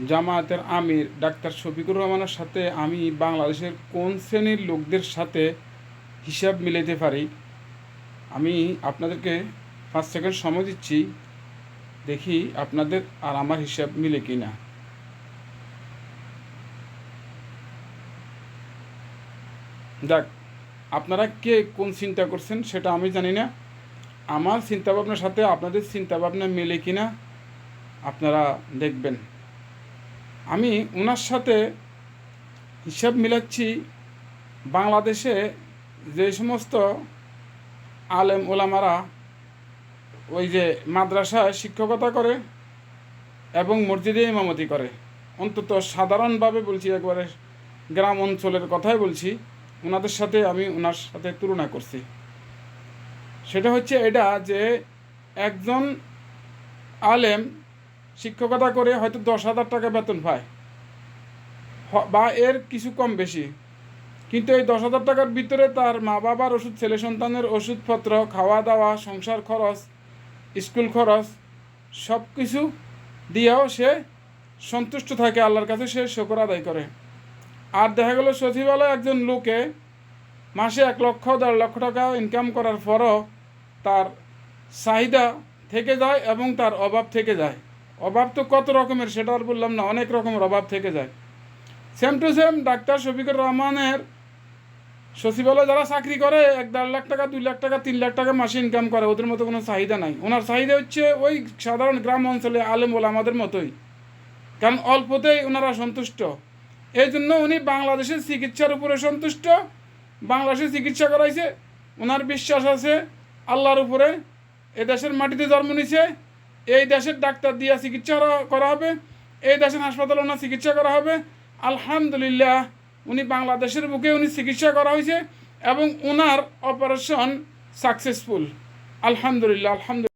জামায়াতের আমির ডাক্তার শফিকুর রহমানের সাথে আমি বাংলাদেশের কোন শ্রেণীর লোকদের সাথে হিসাব মিলাতে পারি। আমি আপনাদেরকে 5 সেকেন্ড সময় দিচ্ছি, দেখি আপনাদের আর আমার হিসাব মিলে কি না। দেখ, আপনারা কে কোন চিন্তা করছেন সেটা আমি জানি না। আমার চিন্তাভাবনার সাথে আপনাদের চিন্তাভাবনা মিলে কি না আপনারা দেখবেন। আমি ওনার সাথে হিসাব মিলাচ্ছি বাংলাদেশে যে সমস্ত আলেম ওলামারা ওই যে মাদ্রাসায় শিক্ষকতা করে এবং মসজিদে ইমামতি করে, অন্তত সাধারণভাবে বলছি, একবারে গ্রাম অঞ্চলের কথাই বলছি, ওনাদের সাথে আমি ওনার সাথে তুলনা করছি। সেটা হচ্ছে এটা যে একজন আলেম শিক্ষকতা করে হয়তো 10,000 টাকা বেতন পায় বা এর কিছু কম বেশি, কিন্তু এই 10,000 টাকার ভিতরে তার মা বাবার ওষুধ, ছেলে সন্তানের ওষুধপত্র, খাওয়া দাওয়া, সংসার খরচ, স্কুল খরচ সব কিছু দিয়েও সে সন্তুষ্ট থাকে, আল্লাহর কাছে সে শুকর আদায় করে। আর দেখা গেল সচিবালয়ে একজন লোকে মাসে 1 লক্ষ 1.5 লক্ষ টাকা ইনকাম করার পরও তার চাহিদা থেকে যায় এবং তার অভাব থেকে যায়। অভাব তো কত রকমের সেটা আর বললাম না, অনেক রকমের অভাব থেকে যায়। Same to same doctor Shafiqur রহমানের সচিবালয়ে যারা চাকরি করে 1.5 লাখ টাকা, 2 লাখ টাকা, 3 লাখ টাকা মাসে ইনকাম করে, ওদের মতো কোনো চাহিদা নাই। ওনার চাহিদা হচ্ছে ওই সাধারণ গ্রাম অঞ্চলে আলেম ওলামাদের মতোই, কারণ অল্পতেই ওনারা সন্তুষ্ট। এই জন্য উনি বাংলাদেশের চিকিৎসার উপরে সন্তুষ্ট, বাংলাদেশে চিকিৎসা করাইছে, ওনার বিশ্বাস আছে আল্লাহর উপরে। এই দেশের মাটিতে জন্ম নিছে, এই দেশের ডাক্তার দিয়া চিকিৎসা করা হবে, এই দেশের হাসপাতালে ওনার চিকিৎসা করা হবে। আলহামদুলিল্লাহ, উনি বাংলাদেশের বুকে উনি চিকিৎসা করা হয়েছে এবং ওনার অপারেশন সাকসেসফুল। আলহামদুলিল্লাহ, আলহামদুলিল্লাহ।